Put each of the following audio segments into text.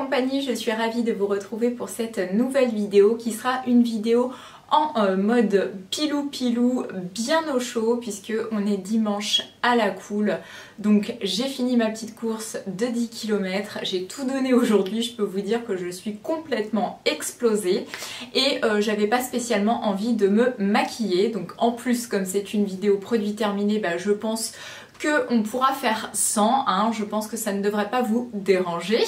compagnie, je suis ravie de vous retrouver pour cette nouvelle vidéo qui sera une vidéo en mode pilou bien au chaud puisque on est dimanche à la cool. Donc j'ai fini ma petite course de 10 km, j'ai tout donné aujourd'hui, je peux vous dire que je suis complètement explosée et j'avais pas spécialement envie de me maquiller. Donc en plus, comme c'est une vidéo produit terminé, je pense qu'on pourra faire sans, hein. Je pense que ça ne devrait pas vous déranger.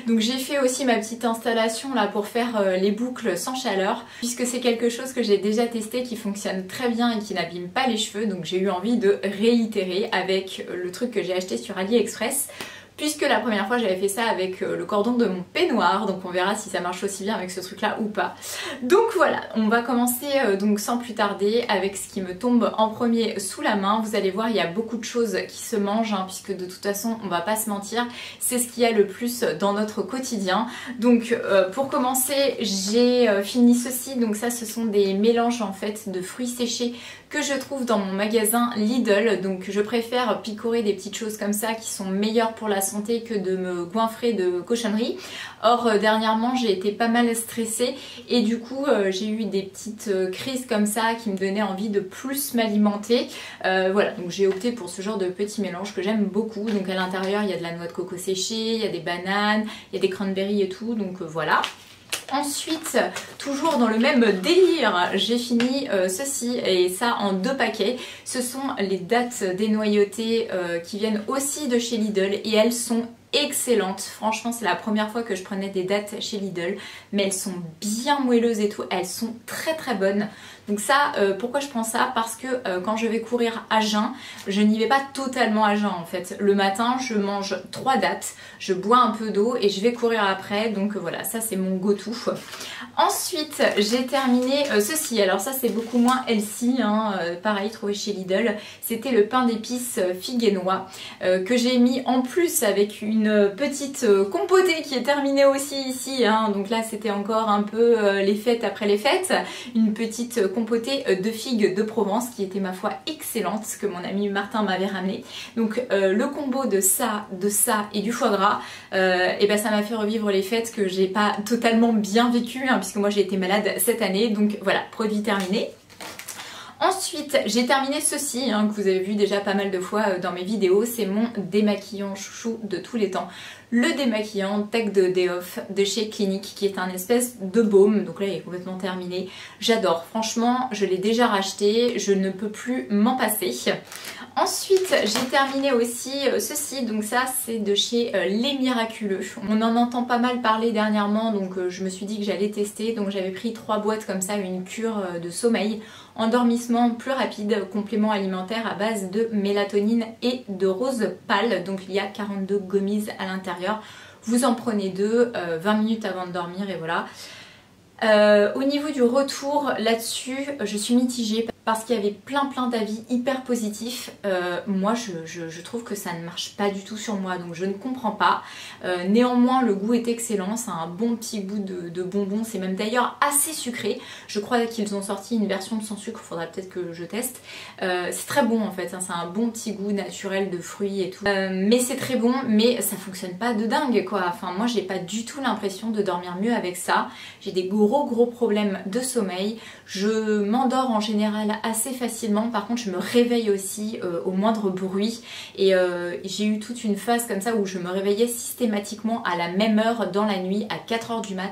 Donc j'ai fait aussi ma petite installation là pour faire les boucles sans chaleur, puisque c'est quelque chose que j'ai déjà testé qui fonctionne très bien et qui n'abîme pas les cheveux, donc j'ai eu envie de réitérer avec le truc que j'ai acheté sur AliExpress. Puisque la première fois j'avais fait ça avec le cordon de mon peignoir, donc on verra si ça marche aussi bien avec ce truc là ou pas. Donc voilà, on va commencer donc sans plus tarder avec ce qui me tombe en premier sous la main. Vous allez voir, il y a beaucoup de choses qui se mangent, hein, puisque de toute façon on va pas se mentir, c'est ce qu'il y a le plus dans notre quotidien. Donc pour commencer, j'ai fini ceci, donc ça ce sont des mélanges en fait de fruits séchés que je trouve dans mon magasin Lidl. Donc je préfère picorer des petites choses comme ça qui sont meilleures pour la santé que de me goinfrer de cochonneries. Or dernièrement j'ai été pas mal stressée et du coup j'ai eu des petites crises comme ça qui me donnaient envie de plus m'alimenter. Voilà, donc j'ai opté pour ce genre de petits mélanges que j'aime beaucoup. Donc à l'intérieur il y a de la noix de coco séchée, il y a des bananes, il y a des cranberries et tout, donc voilà. Ensuite, toujours dans le même délire, j'ai fini ceci et ça en 2 paquets. Ce sont les dattes dénoyautées qui viennent aussi de chez Lidl et elles sont excellentes. Franchement, c'est la première fois que je prenais des dattes chez Lidl, mais elles sont bien moelleuses et tout, elles sont très bonnes. Donc ça, pourquoi je prends ça? Parce que quand je vais courir à jeun, je n'y vais pas totalement à jeun en fait. Le matin, je mange 3 dattes, je bois un peu d'eau et je vais courir après. Donc voilà, ça c'est mon go-to. Ensuite, j'ai terminé ceci. Alors ça c'est beaucoup moins healthy, hein, pareil, trouvé chez Lidl. C'était le pain d'épices figue et noix que j'ai mis en plus avec une petite compotée qui est terminée aussi ici, hein. Donc là c'était encore un peu les fêtes après les fêtes. Une petite compotée de figues de Provence qui était ma foi excellente, que mon ami Martin m'avait ramené. Donc le combo de ça et du foie gras, et ben ça m'a fait revivre les fêtes que j'ai pas totalement bien vécues, hein, puisque moi j'ai été malade cette année. Donc voilà, produit terminé. Ensuite, j'ai terminé ceci, hein, que vous avez vu déjà pas mal de fois dans mes vidéos, c'est mon démaquillant chouchou de tous les temps. Le démaquillant Take the Day Off de chez Clinique, qui est un espèce de baume. Donc là il est complètement terminé, j'adore, franchement je l'ai déjà racheté, je ne peux plus m'en passer. Ensuite j'ai terminé aussi ceci, donc ça c'est de chez Les Miraculeux. On en entend pas mal parler dernièrement, donc je me suis dit que j'allais tester. Donc j'avais pris 3 boîtes comme ça, une cure de sommeil, endormissement plus rapide, complément alimentaire à base de mélatonine et de rose pâle. Donc il y a 42 gommises à l'intérieur. Vous en prenez 2, 20 minutes avant de dormir et voilà. Au niveau du retour là-dessus, je suis mitigée parce qu'il y avait plein d'avis hyper positifs. Moi je trouve que ça ne marche pas du tout sur moi, donc je ne comprends pas. Néanmoins le goût est excellent, c'est un bon petit goût de bonbon, c'est même d'ailleurs assez sucré. Je crois qu'ils ont sorti une version sans sucre, faudra peut-être que je teste. C'est très bon en fait, hein, c'est un bon petit goût naturel de fruits et tout. Mais c'est très bon, mais ça fonctionne pas de dingue quoi. Enfin moi j'ai pas du tout l'impression de dormir mieux avec ça. J'ai des gros problèmes de sommeil, je m'endors en général assez facilement, par contre je me réveille aussi au moindre bruit et j'ai eu toute une phase comme ça où je me réveillais systématiquement à la même heure dans la nuit à 4 h du mat.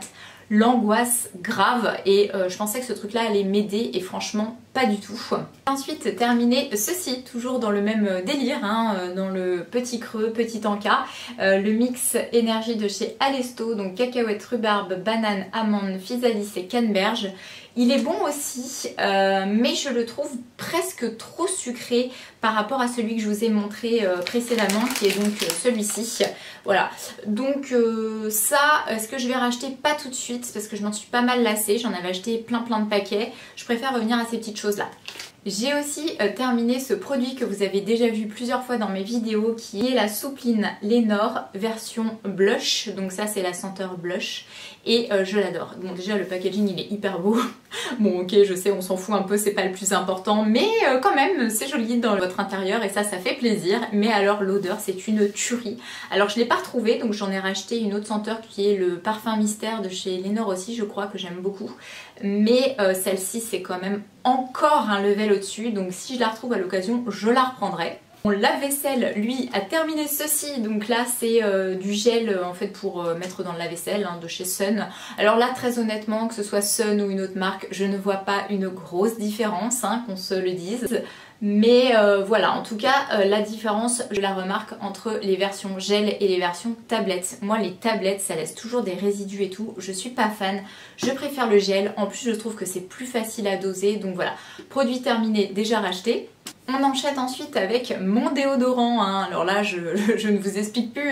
L'angoisse grave et je pensais que ce truc là allait m'aider et franchement pas du tout. Ensuite terminé ceci, toujours dans le même délire, hein, dans le petit creux, petit encas, le mix énergie de chez Alesto, donc cacahuètes, rhubarbe, banane, amande, physalis et canneberge. Il est bon aussi, mais je le trouve presque trop sucré par rapport à celui que je vous ai montré précédemment, qui est donc celui-ci. Voilà, donc ça, est-ce que je vais racheter? Pas tout de suite, parce que je m'en suis pas mal lassée, j'en avais acheté plein de paquets. Je préfère revenir à ces petites choses-là. J'ai aussi terminé ce produit que vous avez déjà vu plusieurs fois dans mes vidéos qui est la Soupline Lénore version blush. Donc ça c'est la senteur blush et je l'adore. Bon déjà le packaging il est hyper beau. Bon ok je sais on s'en fout un peu, c'est pas le plus important mais quand même c'est joli dans votre intérieur et ça fait plaisir. Mais alors l'odeur c'est une tuerie. Alors je l'ai pas retrouvée donc j'en ai racheté une autre senteur qui est le parfum mystère de chez Lénore aussi je crois que j'aime beaucoup. Mais celle-ci c'est quand même encore un level au-dessus donc si je la retrouve à l'occasion je la reprendrai. Mon lave-vaisselle lui a terminé ceci, donc là c'est du gel en fait pour mettre dans le lave-vaisselle de chez Sun. Alors là très honnêtement que ce soit Sun ou une autre marque je ne vois pas une grosse différence qu'on se le dise. Mais voilà, en tout cas, la différence, je la remarque entre les versions gel et les versions tablettes. Moi, les tablettes, ça laisse toujours des résidus et tout. Je suis pas fan. Je préfère le gel. En plus, je trouve que c'est plus facile à doser. Donc voilà, produit terminé, déjà racheté. On enchaîne ensuite avec mon déodorant. Alors là, je ne vous explique plus.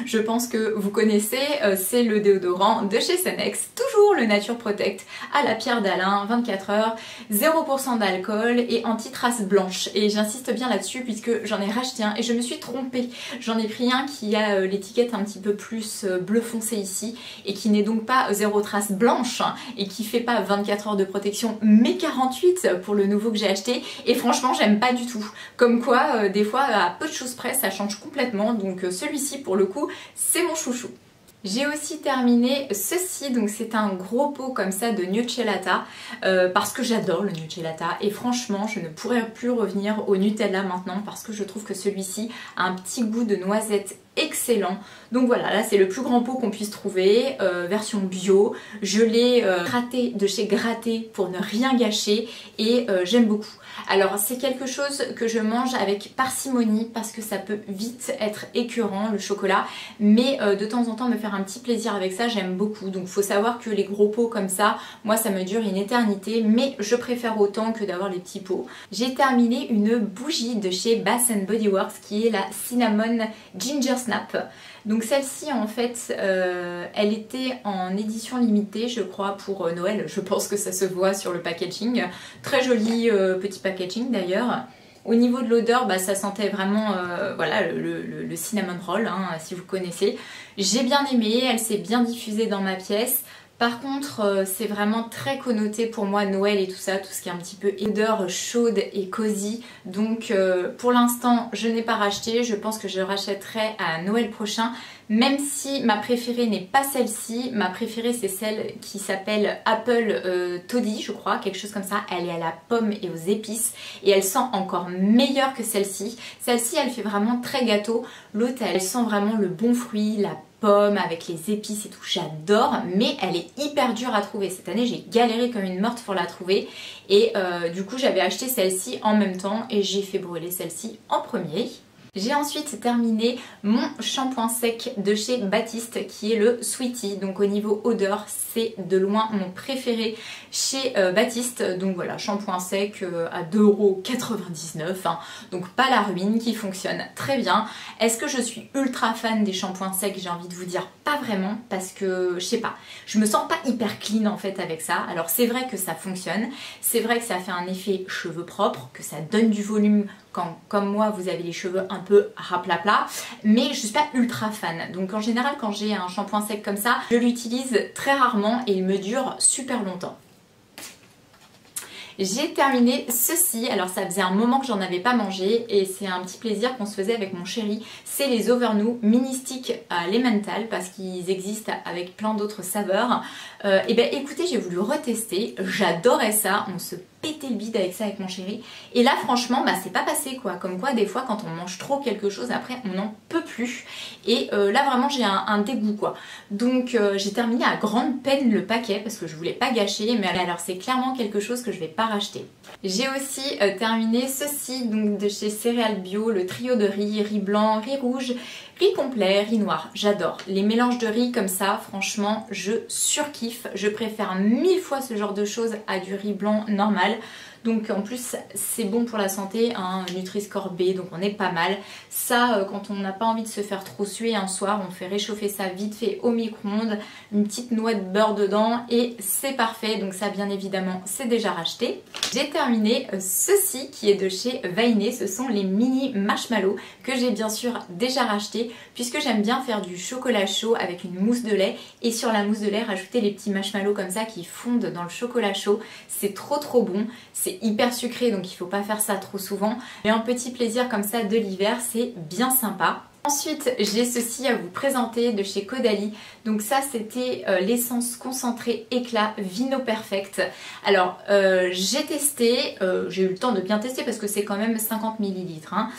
Je pense que vous connaissez. C'est le déodorant de chez Senex. Toujours le Nature Protect à la pierre d'Alain, 24 heures, 0% d'alcool et anti-trace blanche. Et j'insiste bien là-dessus puisque j'en ai racheté un et je me suis trompée. J'en ai pris un qui a l'étiquette un petit peu plus bleu foncé ici et qui n'est donc pas 0 trace blanche et qui fait pas 24 heures de protection mais 48 pour le nouveau que j'ai acheté. Et franchement, j'aime pas du tout. Comme quoi, des fois, à peu de choses près, ça change complètement. Donc celui-ci, pour le coup, c'est mon chouchou. J'ai aussi terminé ceci, donc c'est un gros pot comme ça de Nucellata parce que j'adore le Nucellata et franchement je ne pourrais plus revenir au Nutella maintenant parce que je trouve que celui-ci a un petit goût de noisette excellent. Donc voilà, là c'est le plus grand pot qu'on puisse trouver, version bio. Je l'ai gratté de chez Gratté pour ne rien gâcher et j'aime beaucoup. Alors c'est quelque chose que je mange avec parcimonie parce que ça peut vite être écœurant le chocolat, mais de temps en temps me faire un petit plaisir avec ça j'aime beaucoup. Donc faut savoir que les gros pots comme ça, moi ça me dure une éternité, mais je préfère autant que d'avoir les petits pots. J'ai terminé une bougie de chez Bath & Body Works qui est la Cinnamon Ginger Snap. Donc celle-ci en fait elle était en édition limitée je crois pour Noël, je pense que ça se voit sur le packaging, très joli petit packaging d'ailleurs. Au niveau de l'odeur ça sentait vraiment voilà, le cinnamon roll si vous connaissez. J'ai bien aimé, elle s'est bien diffusée dans ma pièce. Par contre, c'est vraiment très connoté pour moi Noël et tout ça, tout ce qui est un petit peu odeur chaude et cosy. Donc pour l'instant, je n'ai pas racheté. Je pense que je rachèterai à Noël prochain. Même si ma préférée n'est pas celle-ci, ma préférée c'est celle qui s'appelle Apple Toddy, je crois, quelque chose comme ça. Elle est à la pomme et aux épices et elle sent encore meilleure que celle-ci. Celle-ci, elle fait vraiment très gâteau. L'autre, elle sent vraiment le bon fruit, la pomme avec les épices et tout, j'adore, mais elle est hyper dure à trouver. Cette année j'ai galéré comme une morte pour la trouver et du coup j'avais acheté celle-ci en même temps et j'ai fait brûler celle-ci en premier. J'ai ensuite terminé mon shampoing sec de chez Baptiste qui est le Sweetie. Donc au niveau odeur, c'est de loin mon préféré chez Baptiste. Donc voilà, shampoing sec à 2,99 €. Donc pas la ruine, qui fonctionne très bien. Est-ce que je suis ultra fan des shampoings secs? J'ai envie de vous dire pas vraiment parce que je sais pas, je me sens pas hyper clean en fait avec ça. Alors c'est vrai que ça fonctionne, c'est vrai que ça fait un effet cheveux propres, que ça donne du volume quand, comme moi, vous avez les cheveux un peu raplapla, mais je suis pas ultra fan. Donc en général, quand j'ai un shampoing sec comme ça, je l'utilise très rarement et il me dure super longtemps. J'ai terminé ceci, alors ça faisait un moment que j'en avais pas mangé et c'est un petit plaisir qu'on se faisait avec mon chéri. C'est les Overnu mini sticks à l'emmental parce qu'ils existent avec plein d'autres saveurs. Et ben écoutez, j'ai voulu retester, j'adorais ça, on se pétait le bide avec ça avec mon chéri. Et là franchement c'est pas passé quoi, comme quoi des fois quand on mange trop quelque chose après on n'en peut plus. Et là vraiment j'ai un dégoût quoi. Donc j'ai terminé à grande peine le paquet parce que je voulais pas gâcher, mais alors c'est clairement quelque chose que je vais pas racheter. J'ai aussi terminé ceci donc de chez Céréales Bio, le trio de riz blanc, riz rouge, riz complet, riz noir. J'adore les mélanges de riz comme ça, franchement je surkiffe. Je préfère 1000 fois ce genre de choses à du riz blanc normal. Donc en plus c'est bon pour la santé, un Nutri-Score B, donc on est pas mal. Ça quand on n'a pas envie de se faire trop suer un soir, on fait réchauffer ça vite fait au micro-ondes, une petite noix de beurre dedans et c'est parfait. Donc ça bien évidemment c'est déjà racheté. J'ai terminé ceci qui est de chez Vainé, ce sont les mini marshmallows que j'ai bien sûr déjà racheté puisque j'aime bien faire du chocolat chaud avec une mousse de lait et sur la mousse de lait rajouter les petits marshmallows comme ça qui fondent dans le chocolat chaud. C'est trop bon, c'est hyper sucré donc il faut pas faire ça trop souvent, mais un petit plaisir comme ça de l'hiver c'est bien sympa. Ensuite j'ai ceci à vous présenter de chez Caudalie, donc ça c'était l'essence concentrée éclat Vino Perfect. Alors j'ai testé, j'ai eu le temps de bien tester parce que c'est quand même 50 ml hein.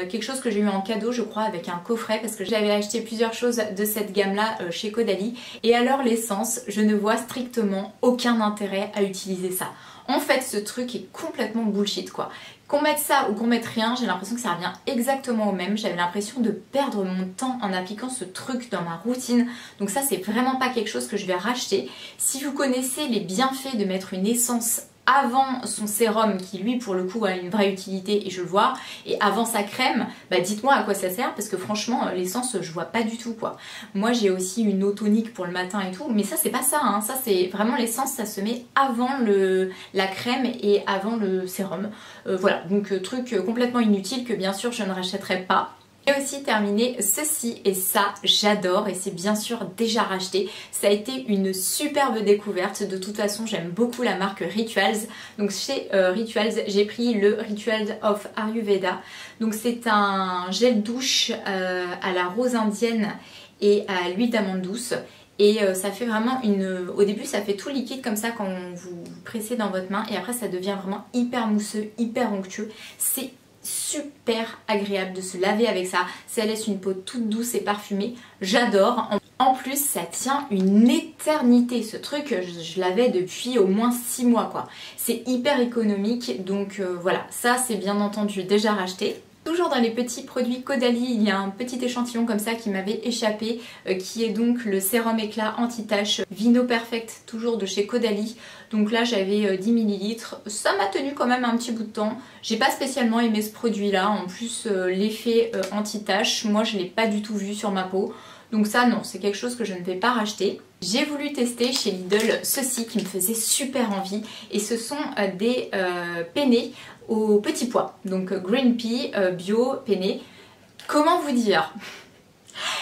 Quelque chose que j'ai eu en cadeau je crois avec un coffret parce que j'avais acheté plusieurs choses de cette gamme là chez Caudalie et alors l'essence je ne vois strictement aucun intérêt à utiliser ça. En fait ce truc est complètement bullshit quoi. Qu'on mette ça ou qu'on mette rien, j'ai l'impression que ça revient exactement au même. J'avais l'impression de perdre mon temps en appliquant ce truc dans ma routine. Donc ça c'est vraiment pas quelque chose que je vais racheter. Si vous connaissez les bienfaits de mettre une essence avant son sérum qui lui pour le coup a une vraie utilité et je le vois, et avant sa crème, bah dites-moi à quoi ça sert parce que franchement l'essence je vois pas du tout quoi. Moi j'ai aussi une eau tonique pour le matin et tout, mais ça c'est pas ça hein. Ça c'est vraiment l'essence, ça se met avant la crème et avant le sérum. Voilà, donc truc complètement inutile que bien sûr je ne rachèterai pas. J'ai aussi terminé ceci et ça j'adore et c'est bien sûr déjà racheté. Ça a été une superbe découverte. De toute façon j'aime beaucoup la marque Rituals. Donc chez Rituals j'ai pris le Rituals of Ayurveda. Donc c'est un gel douche à la rose indienne et à l'huile d'amande douce. Et ça fait vraiment une... Au début ça fait tout liquide comme ça quand vous pressez dans votre main et après ça devient vraiment hyper mousseux, hyper onctueux. C'est super agréable de se laver avec ça, ça laisse une peau toute douce et parfumée, j'adore. En plus ça tient une éternité, ce truc je l'avais depuis au moins 6 mois quoi. C'est hyper économique donc voilà, ça c'est bien entendu déjà racheté. Toujours dans les petits produits Caudalie, il y a un petit échantillon comme ça qui m'avait échappé, qui est donc le sérum éclat anti-tache Vino Perfect, toujours de chez Caudalie. Donc là j'avais 10 ml, ça m'a tenu quand même un petit bout de temps. J'ai pas spécialement aimé ce produit là, en plus l'effet anti-tache, moi je l'ai pas du tout vu sur ma peau. Donc ça non, c'est quelque chose que je ne vais pas racheter. J'ai voulu tester chez Lidl ceci qui me faisait super envie et ce sont des penne au petit pois, donc green pea bio penne. Comment vous dire,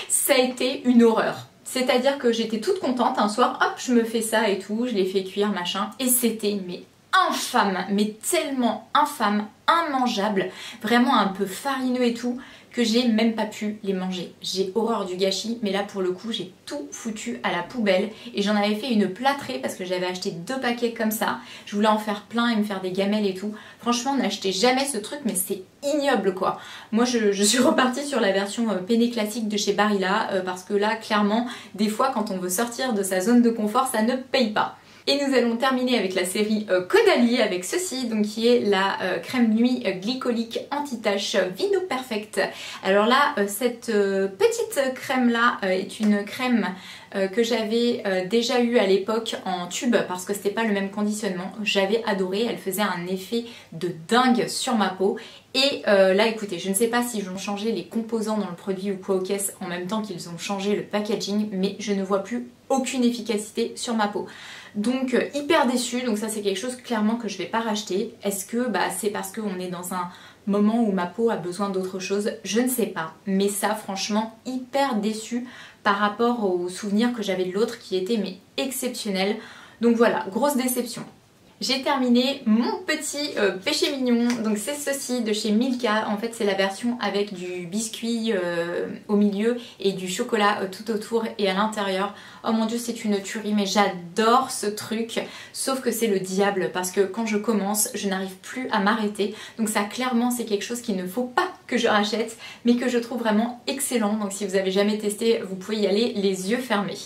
ça a été une horreur. C'est-à-dire que j'étais toute contente un soir, hop je me fais ça et tout, je l'ai fait cuire machin et c'était mais infâme, mais tellement infâme, immangeable, vraiment un peu farineux et tout, que j'ai même pas pu les manger. J'ai horreur du gâchis, mais là pour le coup j'ai tout foutu à la poubelle et j'en avais fait une plâtrée parce que j'avais acheté 2 paquets comme ça. Je voulais en faire plein et me faire des gamelles et tout. Franchement n'achetez jamais ce truc mais c'est ignoble quoi. Moi je suis repartie sur la version penne classique de chez Barilla parce que là clairement des fois quand on veut sortir de sa zone de confort ça ne paye pas. Et nous allons terminer avec la série Caudalie avec ceci, donc qui est la crème nuit glycolique anti-tache Vino Perfect. Alors là, cette petite crème là est une crème que j'avais déjà eu à l'époque en tube parce que c'était pas le même conditionnement. J'avais adoré, elle faisait un effet de dingue sur ma peau. Et là écoutez, je ne sais pas s'ils ont changé les composants dans le produit ou quoi aux caisses en même temps qu'ils ont changé le packaging, mais je ne vois plus aucune efficacité sur ma peau. Donc hyper déçue, donc ça c'est quelque chose clairement que je vais pas racheter. Est-ce que c'est parce qu'on est dans un moment où ma peau a besoin d'autre chose? Je ne sais pas, mais ça franchement hyper déçue par rapport aux souvenirs que j'avais de l'autre qui était mais exceptionnel. Donc voilà, grosse déception. J'ai terminé mon petit péché mignon, donc c'est ceci de chez Milka. En fait c'est la version avec du biscuit au milieu et du chocolat tout autour et à l'intérieur. Oh mon dieu c'est une tuerie, mais j'adore ce truc, sauf que c'est le diable parce que quand je commence je n'arrive plus à m'arrêter. Donc ça clairement c'est quelque chose qu'il ne faut pas que je rachète mais que je trouve vraiment excellent. Donc si vous avez jamais testé vous pouvez y aller les yeux fermés.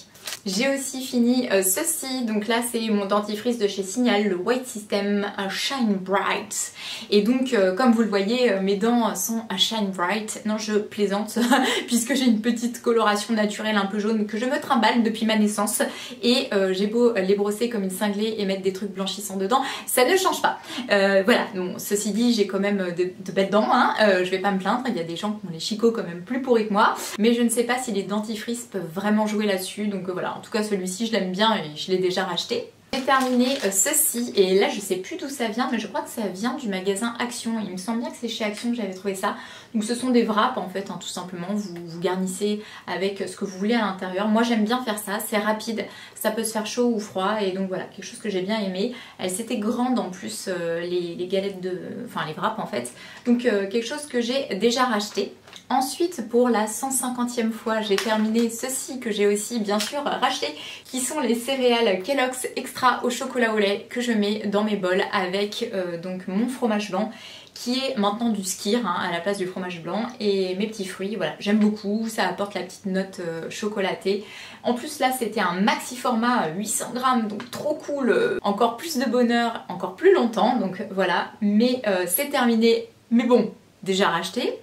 J'ai aussi fini ceci, donc là c'est mon dentifrice de chez Signal, le White System Shine Bright. Et donc comme vous le voyez, mes dents sont à Shine Bright. Non, je plaisante puisque j'ai une petite coloration naturelle un peu jaune que je me trimballe depuis ma naissance. Et j'ai beau les brosser comme une cinglée et mettre des trucs blanchissants dedans, ça ne change pas. Voilà, bon, ceci dit, j'ai quand même de belles dents, hein. Je vais pas me plaindre, il y a des gens qui ont les chicots quand même plus pourris que moi. Mais je ne sais pas si les dentifrices peuvent vraiment jouer là-dessus, donc voilà. En tout cas celui-ci je l'aime bien et je l'ai déjà racheté. J'ai terminé ceci et là je sais plus d'où ça vient, mais je crois que ça vient du magasin Action. Il me semble bien que c'est chez Action que j'avais trouvé ça. Donc ce sont des wraps en fait, hein, tout simplement. Vous garnissez avec ce que vous voulez à l'intérieur. Moi j'aime bien faire ça, c'est rapide, ça peut se faire chaud ou froid. Et donc voilà, quelque chose que j'ai bien aimé. Elles étaient grandes en plus, les galettes de... enfin les wraps en fait. Donc quelque chose que j'ai déjà racheté. Ensuite, pour la 150e fois, j'ai terminé ceci que j'ai aussi bien sûr racheté, qui sont les céréales Kellogg's Extra au chocolat au lait que je mets dans mes bols avec donc mon fromage blanc qui est maintenant du skyr hein, à la place du fromage blanc et mes petits fruits. Voilà, j'aime beaucoup, ça apporte la petite note chocolatée. En plus là c'était un maxi format 800 grammes, donc trop cool, encore plus de bonheur, encore plus longtemps, donc voilà. Mais c'est terminé, mais bon, déjà racheté.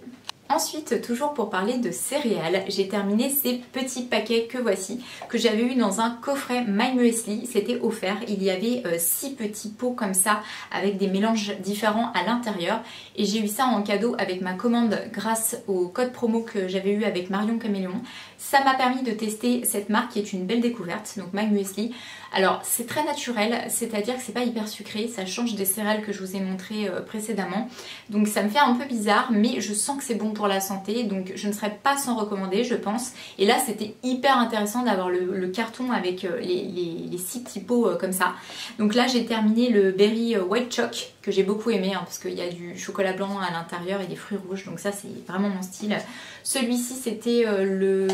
Ensuite, toujours pour parler de céréales, j'ai terminé ces petits paquets que voici, que j'avais eu dans un coffret My Muesli, c'était offert. Il y avait 6 petits pots comme ça, avec des mélanges différents à l'intérieur. Et j'ai eu ça en cadeau avec ma commande grâce au code promo que j'avais eu avec Marion Caméléon. Ça m'a permis de tester cette marque qui est une belle découverte, donc My Muesli. Alors c'est très naturel, c'est-à-dire que c'est pas hyper sucré, ça change des céréales que je vous ai montré précédemment. Donc ça me fait un peu bizarre, mais je sens que c'est bon pour la santé, donc je ne serais pas sans recommander, je pense. Et là c'était hyper intéressant d'avoir le carton avec les 6 petits pots comme ça. Donc là j'ai terminé le Berry White Choc, que j'ai beaucoup aimé, hein, parce qu'il y a du chocolat blanc à l'intérieur et des fruits rouges, donc ça c'est vraiment mon style. Celui-ci c'était le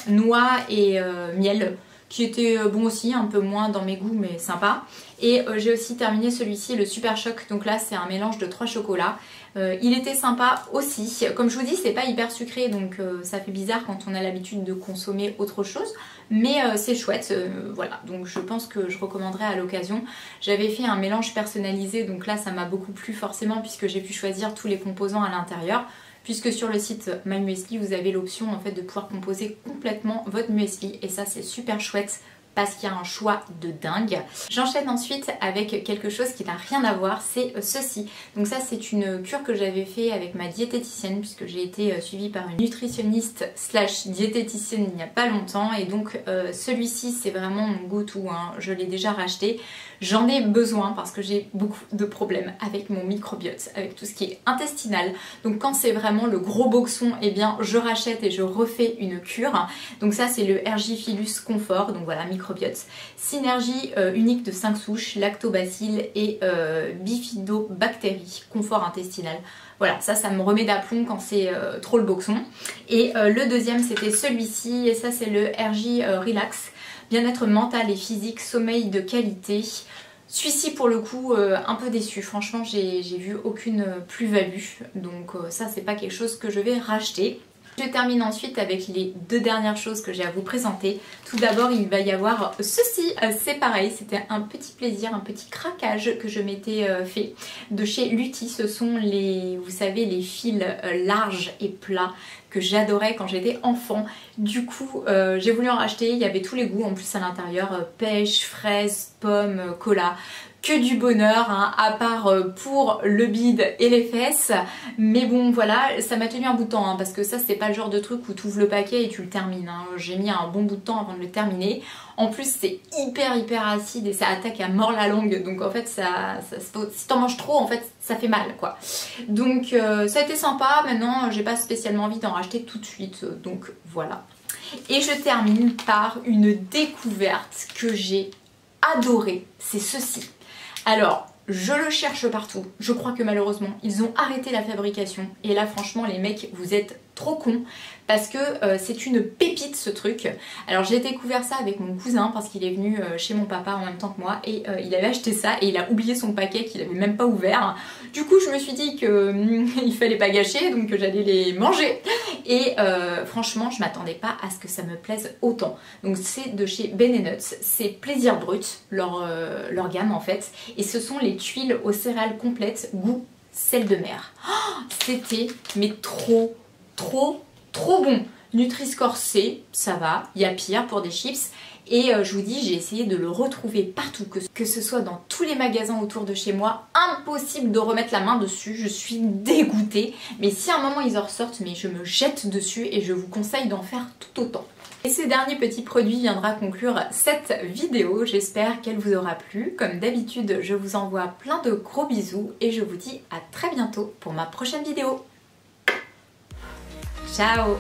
noix et miel, qui était bon aussi, un peu moins dans mes goûts mais sympa. Et j'ai aussi terminé celui-ci, le Super Choc, donc là c'est un mélange de 3 chocolats. Il était sympa aussi, comme je vous dis c'est pas hyper sucré, donc ça fait bizarre quand on a l'habitude de consommer autre chose, mais c'est chouette, voilà, donc je pense que je recommanderais à l'occasion. J'avais fait un mélange personnalisé, donc là ça m'a beaucoup plu forcément puisque j'ai pu choisir tous les composants à l'intérieur. Puisque sur le site My Muesli, vous avez l'option en fait de pouvoir composer complètement votre muesli. Et ça, c'est super chouette parce qu'il y a un choix de dingue. J'enchaîne ensuite avec quelque chose qui n'a rien à voir, c'est ceci. Donc ça c'est une cure que j'avais fait avec ma diététicienne puisque j'ai été suivie par une nutritionniste slash diététicienne il n'y a pas longtemps. Et donc celui-ci c'est vraiment mon go-to, hein. Je l'ai déjà racheté. J'en ai besoin parce que j'ai beaucoup de problèmes avec mon microbiote, avec tout ce qui est intestinal. Donc quand c'est vraiment le gros boxon, eh bien je rachète et je refais une cure. Donc ça c'est le Ergifilus Confort, donc voilà, microbiote. Synergie unique de 5 souches, lactobacilles et bifidobactéries, confort intestinal. Voilà, ça me remet d'aplomb quand c'est trop le boxon. Et le deuxième c'était celui-ci, et ça c'est le Ergi Relax. Bien-être mental et physique, sommeil de qualité. Celui-ci pour le coup un peu déçu, franchement j'ai vu aucune plus-value, donc ça c'est pas quelque chose que je vais racheter. Je termine ensuite avec les 2 dernières choses que j'ai à vous présenter. Tout d'abord il va y avoir ceci, c'est pareil, c'était un petit plaisir, un petit craquage que je m'étais fait de chez Lutti. Ce sont les, vous savez, les fils larges et plats que j'adorais quand j'étais enfant. Du coup j'ai voulu en racheter, il y avait tous les goûts en plus à l'intérieur, pêche, fraise, pomme, cola. Que du bonheur, hein, à part pour le bide et les fesses. Mais bon voilà, ça m'a tenu un bout de temps, hein, parce que ça c'est pas le genre de truc où tu ouvres le paquet et tu le termines, hein. J'ai mis un bon bout de temps avant de le terminer. En plus c'est hyper acide et ça attaque à mort la langue, donc en fait si t'en manges trop en fait ça fait mal quoi. Donc ça a été sympa, maintenant j'ai pas spécialement envie d'en racheter tout de suite, donc voilà. Et je termine par une découverte que j'ai adorée, c'est ceci. Alors, je le cherche partout. Je crois que malheureusement, ils ont arrêté la fabrication. Et là, franchement, les mecs, vous êtes trop con parce que c'est une pépite ce truc. Alors j'ai découvert ça avec mon cousin parce qu'il est venu chez mon papa en même temps que moi et il avait acheté ça et il a oublié son paquet qu'il avait même pas ouvert. Du coup je me suis dit qu'il fallait pas gâcher, donc j'allais les manger et franchement je m'attendais pas à ce que ça me plaise autant. Donc c'est de chez Ben & Nuts, c'est Plaisir Brut, leur gamme en fait, et ce sont les tuiles aux céréales complètes goût sel de mer. Oh, c'était mais trop bon. Nutri-Score C, ça va, il y a pire pour des chips. Et je vous dis, j'ai essayé de le retrouver partout, que ce soit dans tous les magasins autour de chez moi. Impossible de remettre la main dessus, je suis dégoûtée. Mais si à un moment ils en ressortent, mais je me jette dessus et je vous conseille d'en faire tout autant. Et ce dernier petit produit viendra conclure cette vidéo. J'espère qu'elle vous aura plu. Comme d'habitude, je vous envoie plein de gros bisous et je vous dis à très bientôt pour ma prochaine vidéo. Ciao!